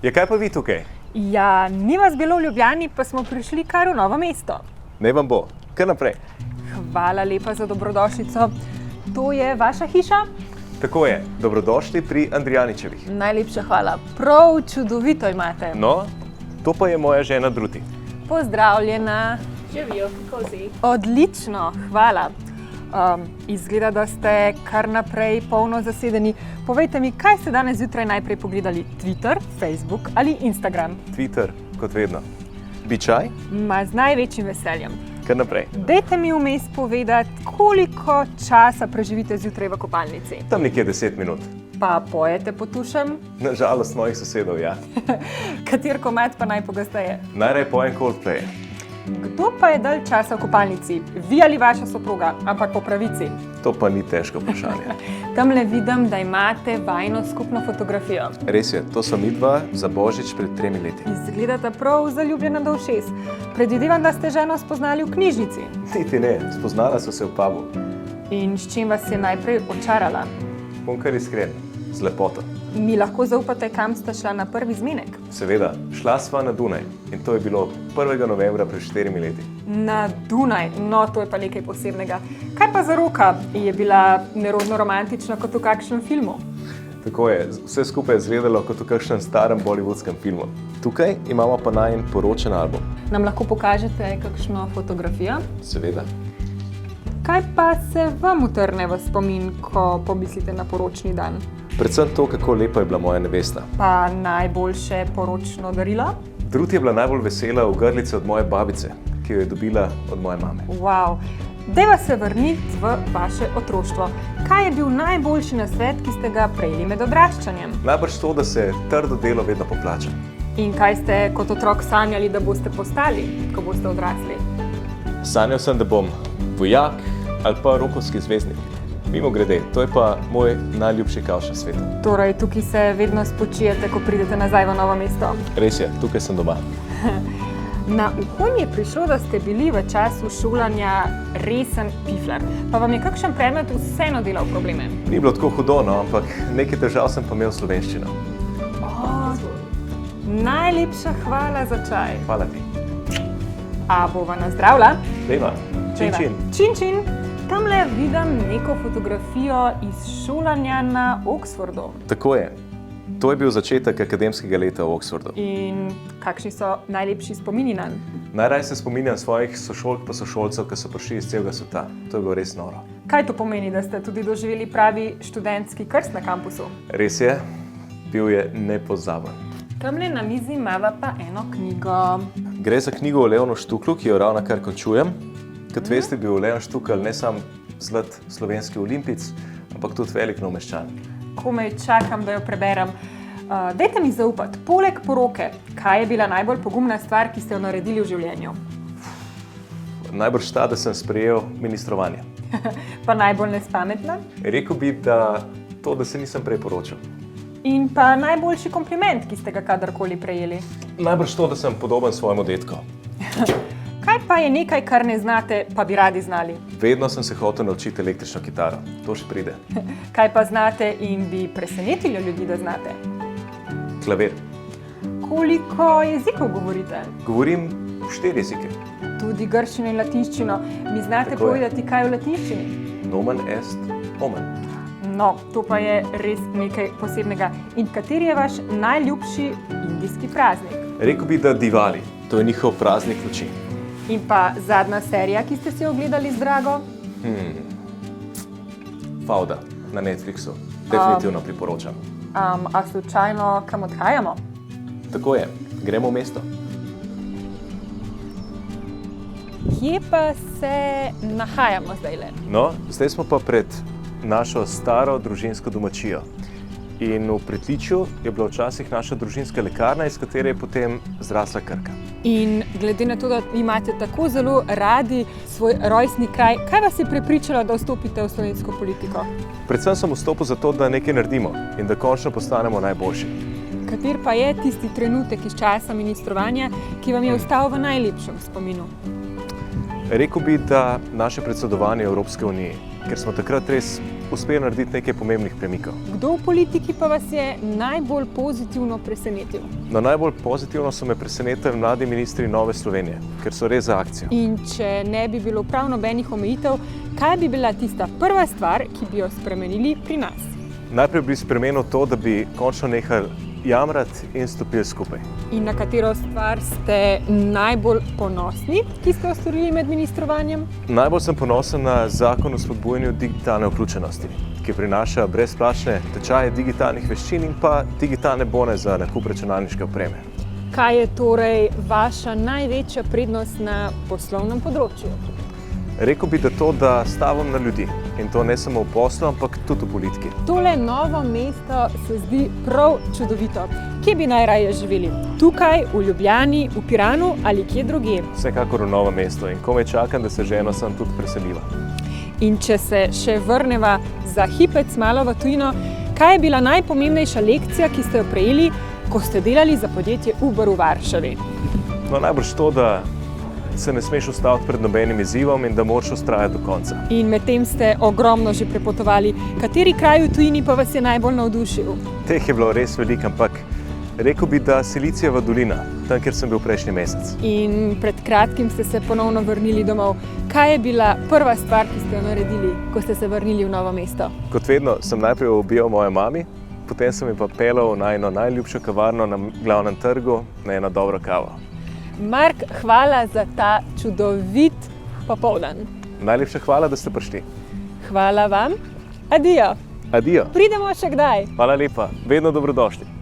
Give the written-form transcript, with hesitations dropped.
Ja, kaj pa vi tukaj? Ja, ni vas bilo v Ljubljani, pa smo prišli kar v Novo mesto. Naj vam bo, kar naprej. Hvala lepa za dobrodošlico. To je vaša hiša? Tako je, dobrodošli pri Andrijaničevih. Najlepša hvala, prav čudovito imate. No, to pa je moja žena Druti. Pozdravljena. Živijo, kako si? Odlično, hvala. Izgleda, da ste kar naprej polno zasedeni. Povejte mi, kaj ste danes zjutraj najprej pogledali? Twitter, Facebook ali Instagram? Twitter, kot vedno. Bi čaj? Ma z največjim veseljem. Kar naprej. Dajte mi vmes povedati, koliko časa preživite zjutraj v kopalnici. Tam nekje 10 minut. Pa pojete po tušem? Nažalost mojih sosedov, ja. Kater komad pa najpogosteje? Najraje pojem Coldplay. Kdo pa je dalj časa v kopalnici? Vi ali vaša soproga? Ampak po pravici. To pa ni težko vprašanje. Tamle vidim, da imate vajino skupno fotografijo. Res je, to so midva za Božič pred 3 leti. Izgledata prav zaljubljena do ušes. Predvidevam, da ste ženo spoznali v knjižnici. Niti ne, spoznala so se v pubu. In s čim vas je najprej očarala? Bom kar iskren, z lepoto. Mi lahko zaupate, kam sta šla na prvi zmenek? Seveda, šla sva na Dunaj in to je bilo 1. novembra pred 4 leti. Na Dunaj, no to je pa nekaj posebnega. Kaj pa zaroka? Je bila nerodno romantična kot v kakšnem filmu? Tako je, vse skupaj je izgledalo kot v kakšnem starem bollywoodskem filmu. Tukaj imamo pa najin poročen album. Nam lahko pokažete kakšno fotografijo? Seveda. Kaj pa se vam utrne v spomin, ko pomislite na poročni dan? Predvsem to, kako lepa je bila moja nevesta. Pa najboljše poročno darilo? Druti je bila najbolj vesela v grlici od moje babice, ki jo je dobila od moje mame. Wow. Dajva se vrniti v vaše otroštvo. Kaj je bil najboljši nasvet, ki ste ga prejeli med odraščanjem? Najbrž to, da se trdo delo vedno poplača. In kaj ste kot otrok sanjali, da boste postali, ko boste odrasli? Sanjal sem, da bom vojak ali pa rokovski zvezdnik. Mimogrede, to je pa moj najljubši kavš na svetu. Torej, tukaj se vedno spočijete, ko pridete nazaj v Novo mesto. Res je, tukaj sem doma. Na uho mi je prišlo, da ste bili v času šolanja resen piflar. Pa vam je kakšen predmet vseeno delal probleme? Ni bilo tako hudo, no, ampak nekaj težav sem pa imel s slovenščino. Najlepša hvala za čaj. Hvala ti. A bova nazdravila? Dejva, čin čin. Čin čin. Tamle vidim neko fotografijo iz šolanja na Oxfordu. Tako je. To je bil začetek akademskega leta v Oxfordu. In kakšni so najlepši spomini nanj? Najraje se spominjam svojih sošolk pa sošolcev, ki so prišli iz celega sveta. To je bilo res noro. Kaj to pomeni, da ste tudi doživeli pravi študentski krst na kampusu? Res je, bil je nepozaben. Tamle na mizi imava pa eno knjigo. Gre za knjigo o Leonu Štuklu, ki jo ravnokar končujem. Kot veste, bil Leon Štukl ne sam zlat slovenski olimpijec, ampak tudi velik Novomeščan. Komaj čakam, da jo preberem. Dajte mi zaupati, poleg poroke, kaj je bila najbolj pogumna stvar, ki ste jo naredili v življenju? Najbrž ta, da sem sprejel ministrovanje. Pa najbolj nespametna? Rekel bi, da to, da se nisem prej poročil. In pa najboljši kompliment, ki ste ga kadarkoli prejeli? Najbrž to, da sem podoben svojemu detku. Kaj pa je nekaj, kar ne znate, pa bi radi znali? Vedno sem se hotel naučiti električno kitaro. To še pride. Kaj pa znate in bi presenetili ljudi, da znate? Klavir. Koliko jezikov govorite? Govorim 4 jezike. Tudi grščino in latinščino. Mi znate Tako je. povedati, kaj v latinščini? Nomen est omen. No, to pa je res nekaj posebnega. In kateri je vaš najljubši indijski praznik? Rekel bi, da Diwali. To je njihov praznik luči. In pa zadnja serija, ki ste si jo ogledali z drago? Fauda na Netflixu. Definitivno priporočam. A slučajno kam odhajamo? Tako je, gremo v mesto. Kje pa se nahajamo zdajle? No, zdaj smo pa pred našo staro družinsko domačijo. In v pritličju je bila včasih naša družinska lekarna, iz katere je potem zrasla Krka. In glede na to, da imate tako zelo radi svoj rojstni kraj, kaj vas je prepričalo, da vstopite v slovensko politiko? Predvsem sem vstopil zato, da nekaj naredimo in da končno postanemo najboljši. Kater pa je tisti trenutek iz časa ministrovanja, ki vam je ostal v najlepšem spominu? Rekel bi, da naše predsedovanje Evropske unije. ker smo takrat res uspeli narediti nekaj pomembnih premikov. Kdo v politiki pa vas je najbolj pozitivno presenetil? No, najbolj pozitivno so me presenetili mladi ministri Nove Slovenije, ker so res za akcijo. In če ne bi bilo prav nobenih omejitev, kaj bi bila tista prva stvar, ki bi jo spremenili pri nas? Najprej bi spremenil to, da bi končno nehali jamrati in stopili skupaj. In na katero stvar ste najbolj ponosni, ki ste jo storili med ministrovanjem? Najbolj sem ponosen na zakon o spodbujanju digitalne vključenosti, ki prinaša brezplačne tečaje digitalnih veščin in pa digitalne bone za nakup računalniške opreme. Kaj je torej vaša največja prednost na poslovnem področju? Rekel bi, da stavim na ljudi in to ne samo v poslu, ampak tudi v politiki. Tole Novo mesto se zdi prav čudovito. Kje bi najraje živeli? Tukaj, v Ljubljani, v Piranu ali kje drugje? Vsekakor v Novo mesto in komaj čakam, da se ženo sem tudi preseliva. In če se še vrneva za hipec malo v tujino, kaj je bila najpomembnejša lekcija, ki ste jo prejeli, ko ste delali za podjetje Uber v Varšavi? No, najbrž to, da se ne smeš ustaviti pred nobenim izzivom in da moraš vztrajati do konca. In medtem ste ogromno že prepotovali. Kateri kraj v tujini pa vas je najbolj navdušil? Teh je bilo res veliko, ampak rekel bi, da Silicijeva dolina, tam, kjer sem bil prejšnji mesec. In pred kratkim ste se ponovno vrnili domov. Kaj je bila prva stvar, ki ste jo naredili, ko ste se vrnili v Novo mesto? Kot vedno sem najprej objel mojo mami, potem sem jo pa peljal na eno najljubšo kavarno na glavnem trgu, na eno dobro kavo. Mark, hvala za ta čudovit popoldan. Najlepša hvala, da ste prišli. Hvala vam. Adijo. Adijo. Pridemo še kdaj. Hvala lepa, vedno dobrodošli.